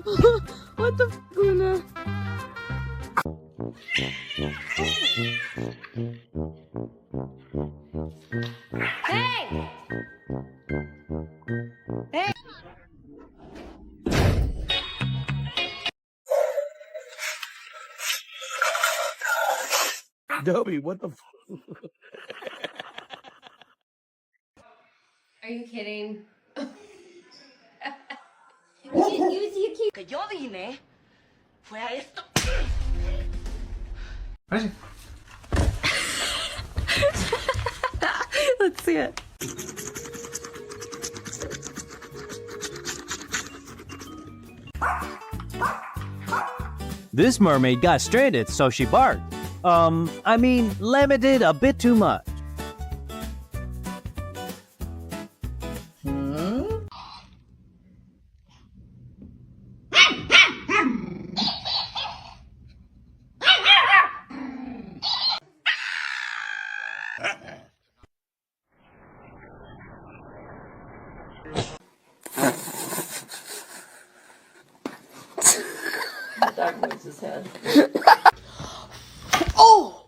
What the f, Luna? Hey! Hey! Dobby, what the f? Are you kidding? Que yo vine fue a esto. Let's see it. This mermaid got stranded, so she barked. I mean, limited a bit too much. Dog moves his head. Oh!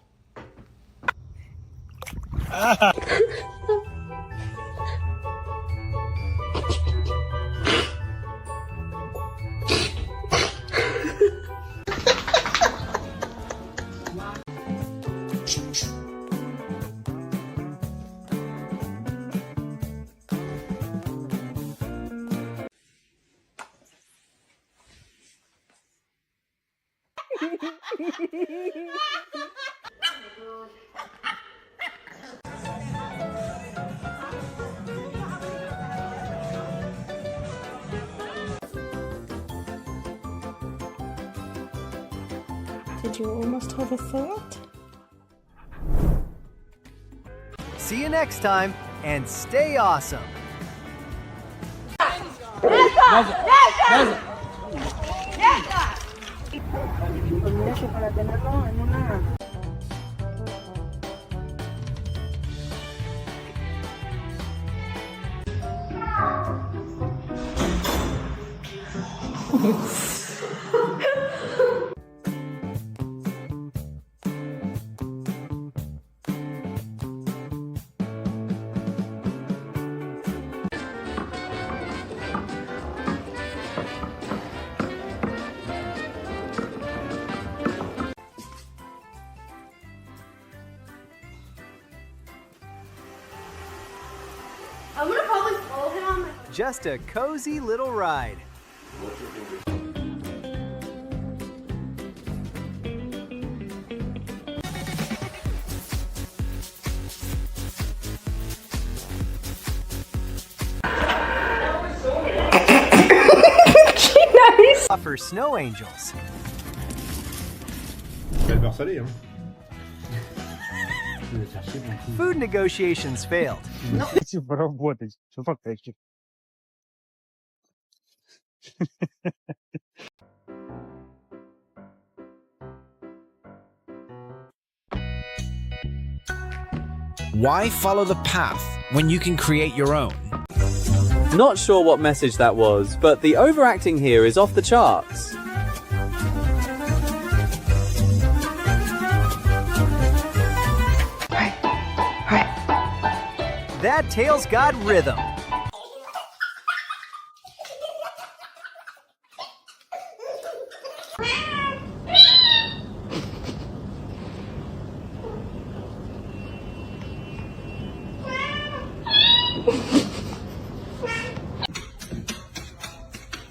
Did you almost have a thought? See you next time, and stay awesome. I'm gonna probably follow him on my... Just a cozy little ride. Nice. For snow angels. Food negotiations failed. Поработать. Что пока? Why follow the path when you can create your own? Not sure what message that was, but the overacting here is off the charts. That tail's got rhythm.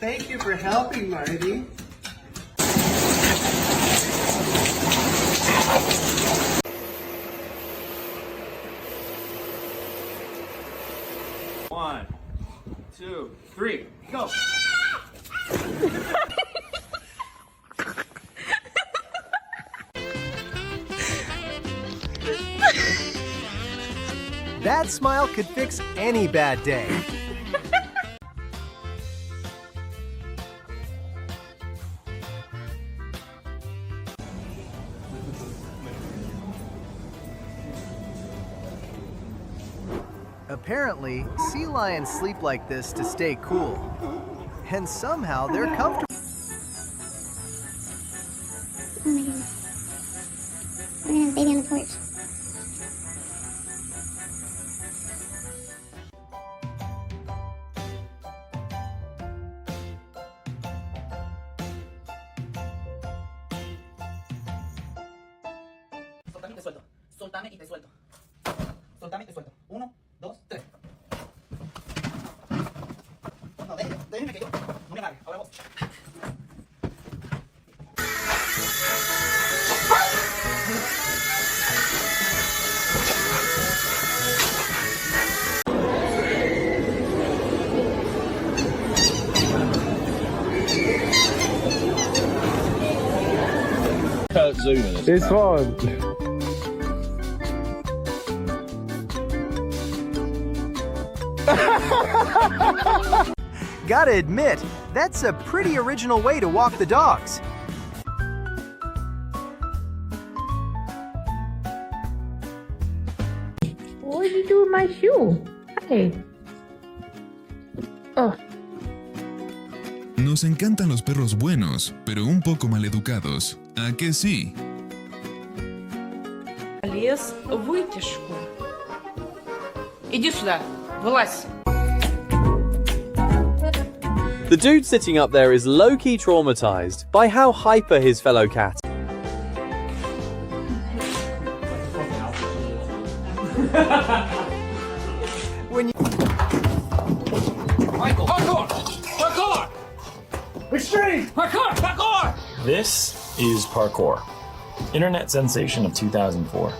Thank you for helping, Marty. One, two, three, go! That smile could fix any bad day. Apparently, sea lions sleep like this to stay cool. And somehow they're comfortable. Oh my goodness. We're gonna have baby on the porch. Soltame y te suelto. Soltame y te suelto. Soltame y te suelto. 1, 2, 3. No, déjeme que yo. No me agarre. Ahora vos. It's fun. Gotta admit, that's a pretty original way to walk the dogs. What did you do with my shoe? Hey. Oh. Nos encantan los perros buenos, pero un poco maleducados. ¿A que sí? Лез вытяжку. Иди сюда. Вылазь. The dude sitting up there is low-key traumatized by how hyper his fellow cat. When you Michael, parkour! Parkour! Extreme! Parkour! Parkour! This is Parkour, internet sensation of 2004.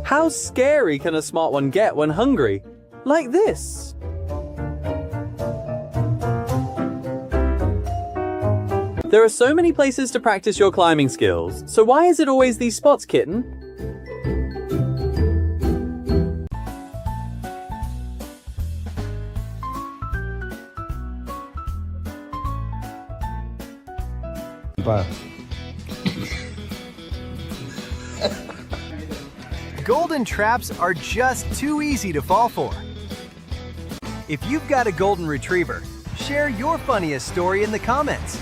How scary can a smart one get when hungry? Like this. There are so many places to practice your climbing skills, so why is it always these spots, kitten? Golden traps are just too easy to fall for. If you've got a golden retriever, share your funniest story in the comments.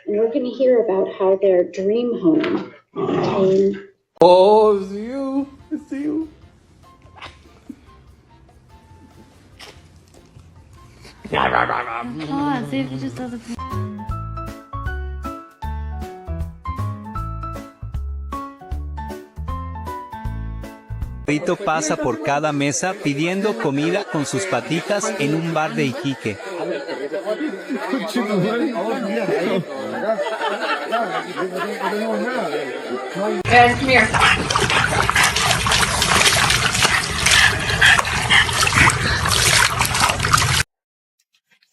We're going to hear about how their dream home came. Oh, it's you. It's you. Oh, see if it just doesn't. Perrito pasa por cada mesa pidiendo comida con sus patitas en un bar de Iquique. Guys, come here.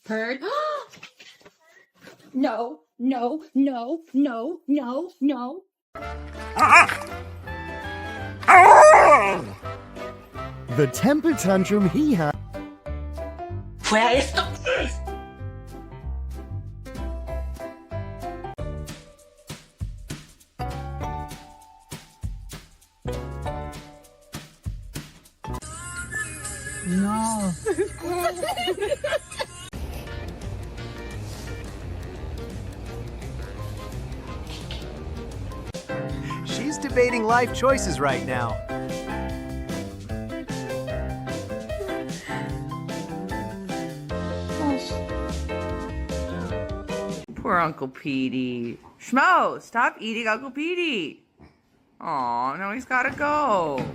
Bird. No, no, no, no, no, no. The temper tantrum he had. Fue a esto. No. She's debating life choices right now. Poor Uncle Petey. Schmo, stop eating Uncle Petey. Aw, now he's gotta go.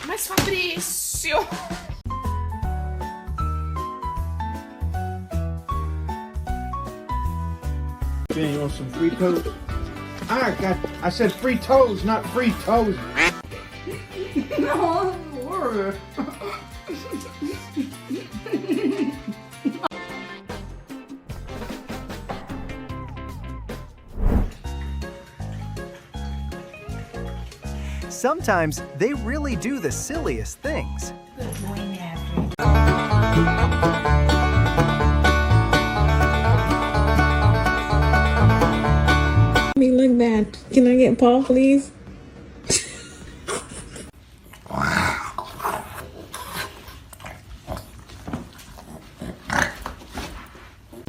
Mas Fabrício! Jane, you want some free toes? I said free toes, not free toes. No, Lord. Sometimes they really do the silliest things. Me look bad. Can I get Paul, please?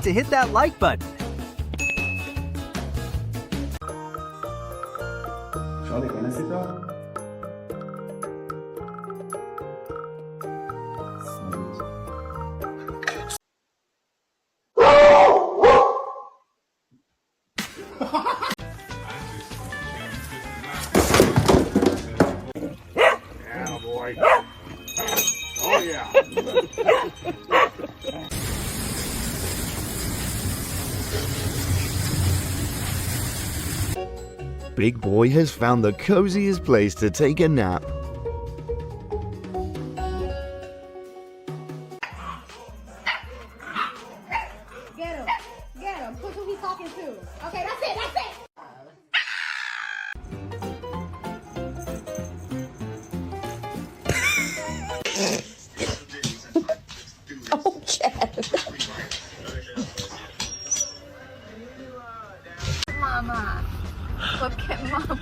To hit that like button. Yeah, boy. Oh, yeah. Big Boy has found the coziest place to take a nap. Get him. Get him. Who's who he's talking to? Okay, that's it. That's it. Oh, Chad. Mama. Look at Mom.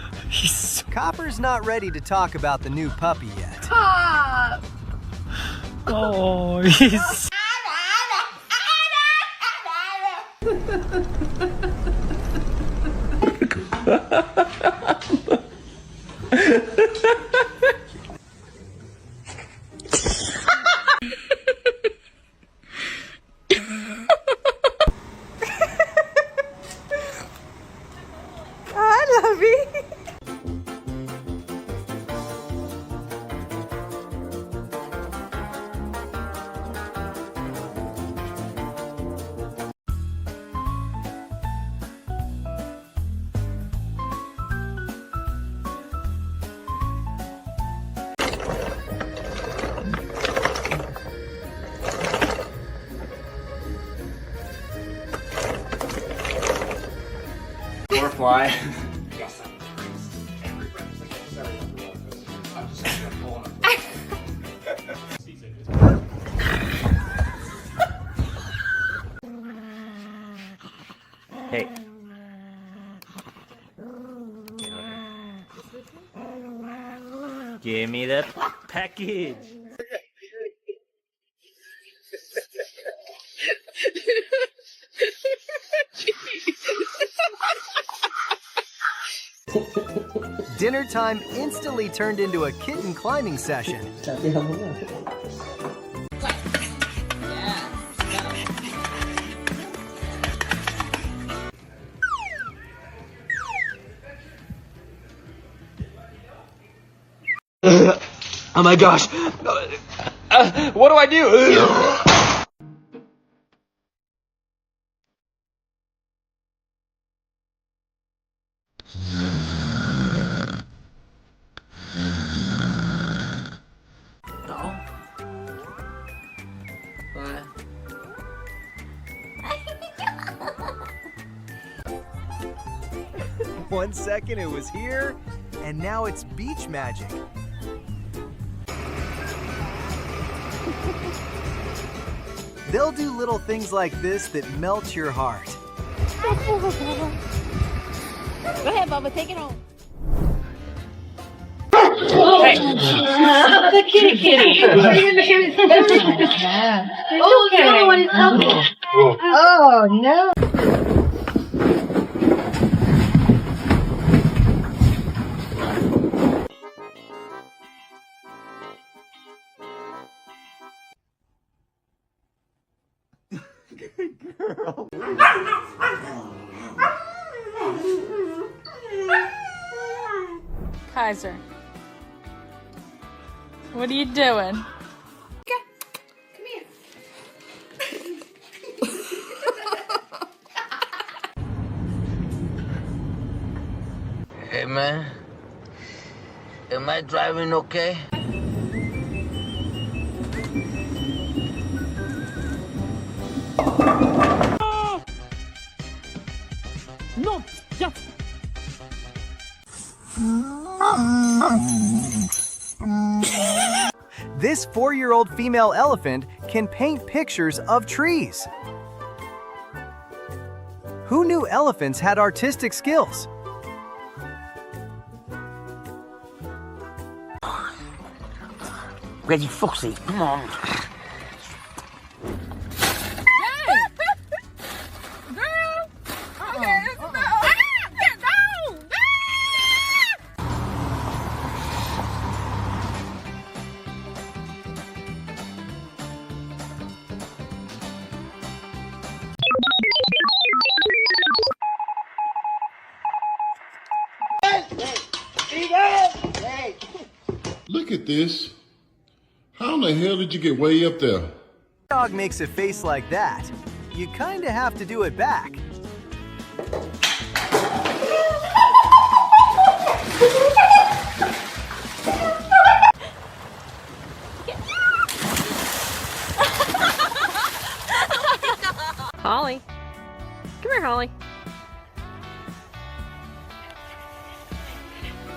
Copper's not ready to talk about the new puppy yet. Pop. Oh, he's... I love you. Or fly. Hey. Give me the package. Dinner time instantly turned into a kitten climbing session. Oh my gosh. What do I do? One second it was here, and now it's beach magic. They'll do little things like this that melt your heart. Go ahead, Bubba, take it home. The kitty kitty. Oh, the other one is helping. Oh, no. Girl. Kaiser, what are you doing? Come here. Hey man, am I driving okay? No, just. This 4-year-old female elephant can paint pictures of trees. Who knew elephants had artistic skills? Ready, Foxy, come on. Look at this. How in the hell did you get way up there? Dog makes a face like that. You kinda have to do it back. Holly. Come here, Holly.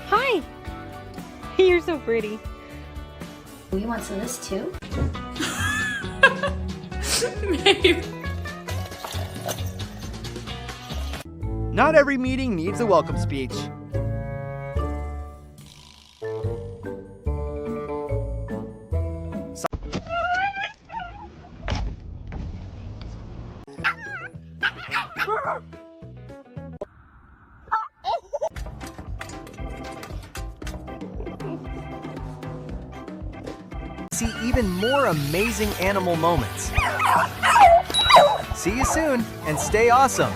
Hi. You're so pretty. You want some of this too? Babe. Not every meeting needs a welcome speech. See even more amazing animal moments. See you soon, and stay awesome.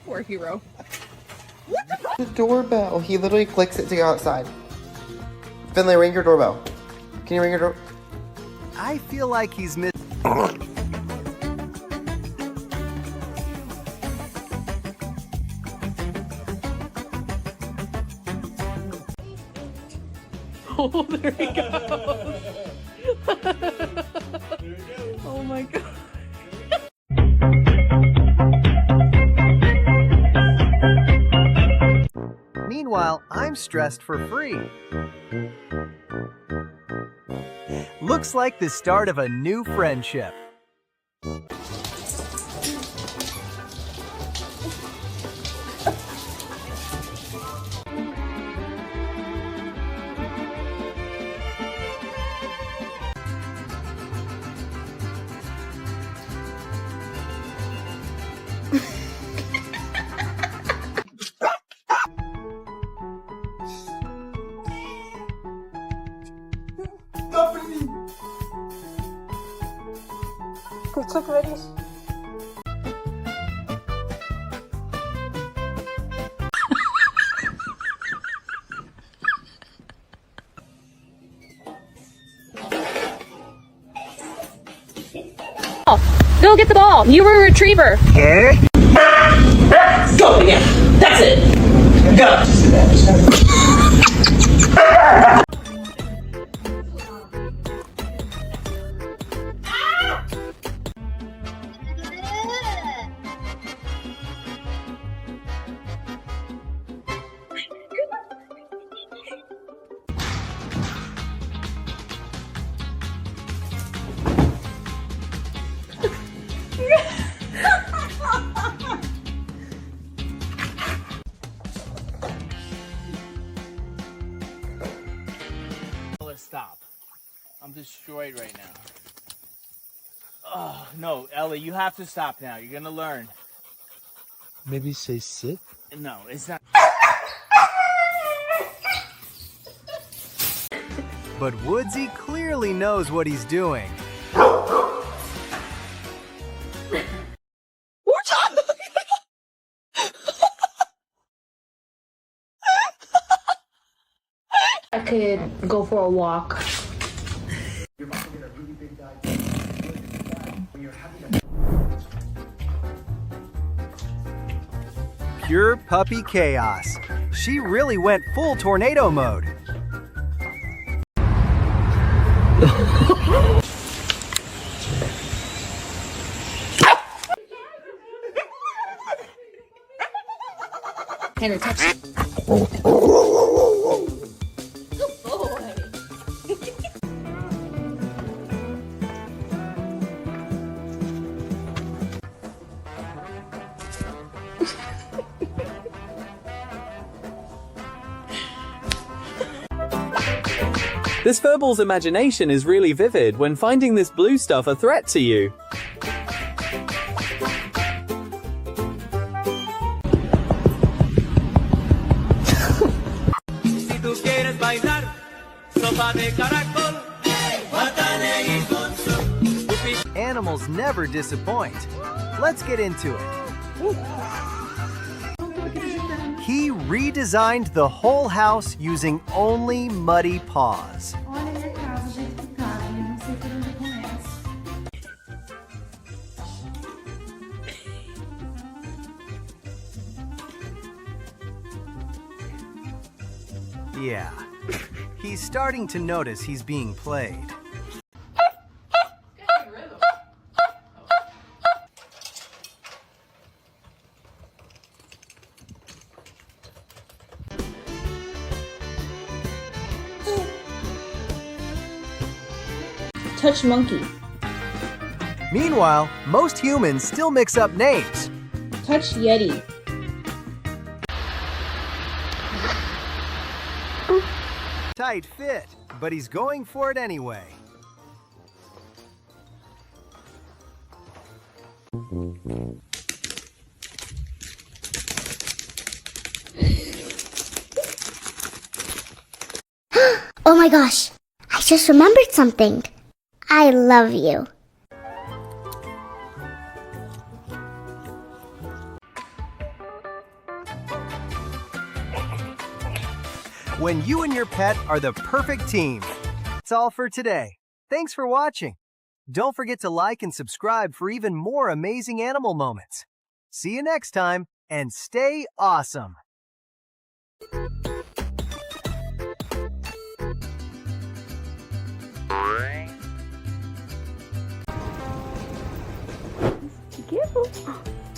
Poor hero. The doorbell. He literally clicks it to go outside. Finley, ring your doorbell. Can you ring your door? I feel like he's missing. Oh, there he goes. Oh my god. Meanwhile, I'm stressed for free. Looks like the start of a new friendship. It's okay, ladies. Go get the ball. You were a retriever. Go again. That's it. Go. Stop. I'm destroyed right now. Oh, no, Ellie, you have to stop now. You're gonna learn. Maybe say sit? No, it's not. But Woodsy clearly knows what he's doing. I could go for a walk. Pure puppy chaos. She really went full tornado mode. Henry, touch. This furbal's imagination is really vivid when finding this blue stuff a threat to you. Animals never disappoint. Let's get into it. He redesigned the whole house using only muddy paws. Yeah, he's starting to notice he's being played. Touch monkey. Meanwhile, most humans still mix up names. Touch yeti. Tight fit, but he's going for it anyway. Oh my gosh, I just remembered something. I love you. When you and your pet are the perfect team. That's all for today. Thanks for watching. Don't forget to like and subscribe for even more amazing animal moments. See you next time, and stay awesome.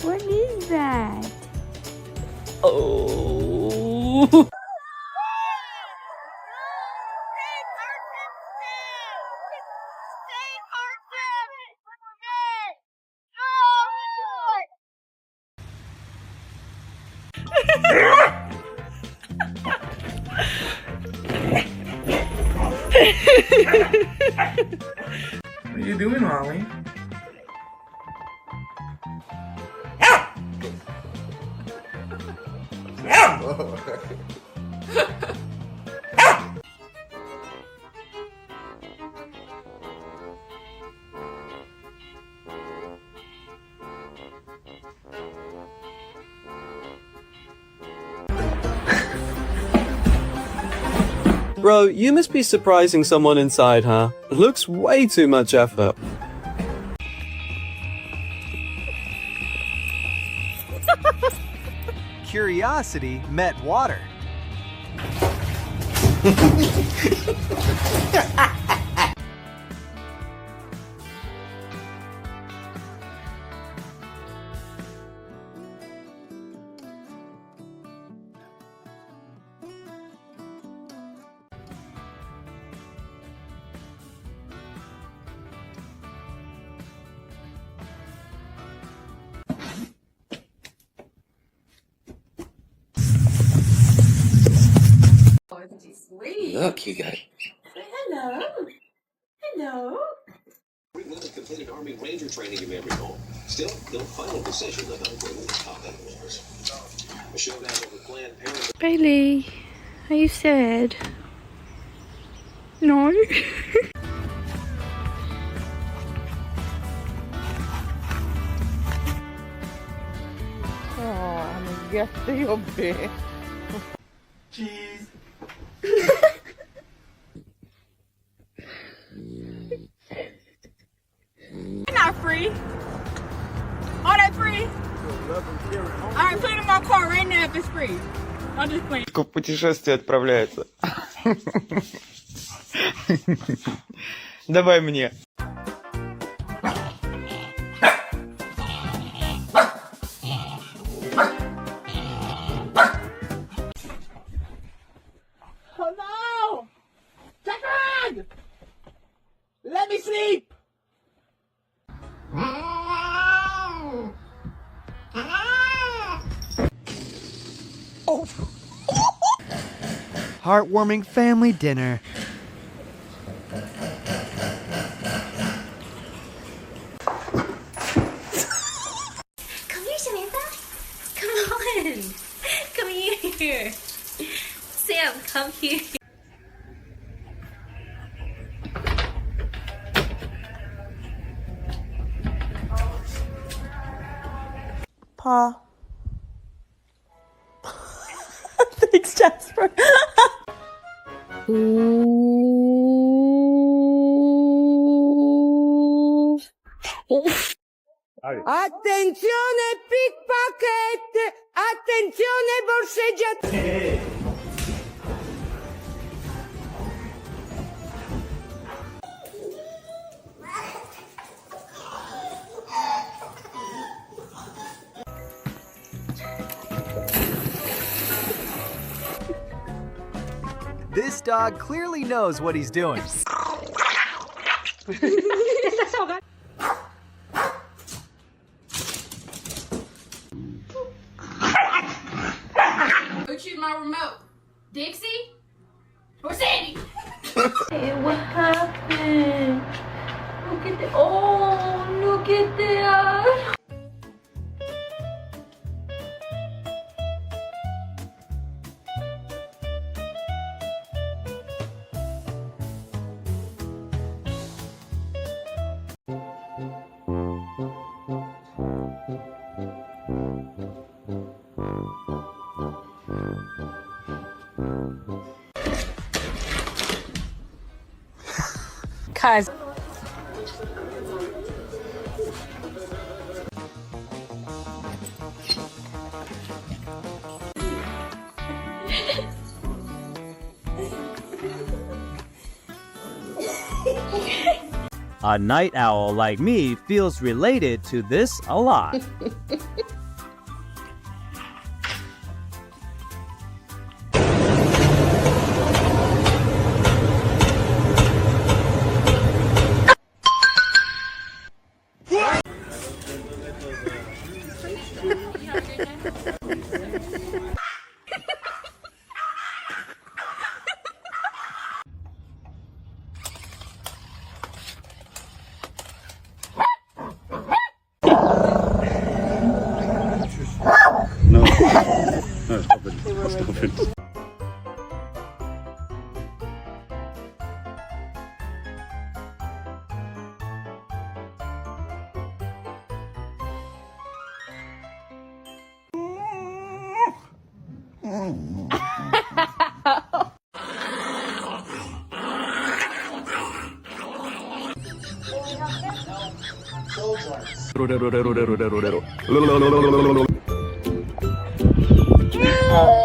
What is that? Oh. What are you doing, Molly? Bro, you must be surprising someone inside, huh? Looks way too much effort. Curiosity met water. Look, you guys. Hello. Hello. Completed Army Ranger training, you may recall. Still, no final decision about where the top end was. A showdown over Planned Parenthood. Bailey, are you sad? No. Oh, me gasté o pé. Cheese. You're not free. All that free? Alright, put it in my car right now if it's free. I'm just playing. В путешествие отправляется. Давай мне. Hello! Jackson! Let me sleep! Oh. Heartwarming family dinner. Come here, Samantha. Come on. Come here. Sam, come here. Pa. Thanks, Jasper. Attenzione pickpocket! Attenzione borseggiatore! This dog clearly knows what he's doing. Who choose my remote? Dixie? Or Sandy? Hey, what happened? Look at the. Oh, look at that. Guys. A night owl like me feels related to this a lot. No. No, stop it. Stop it. Oh.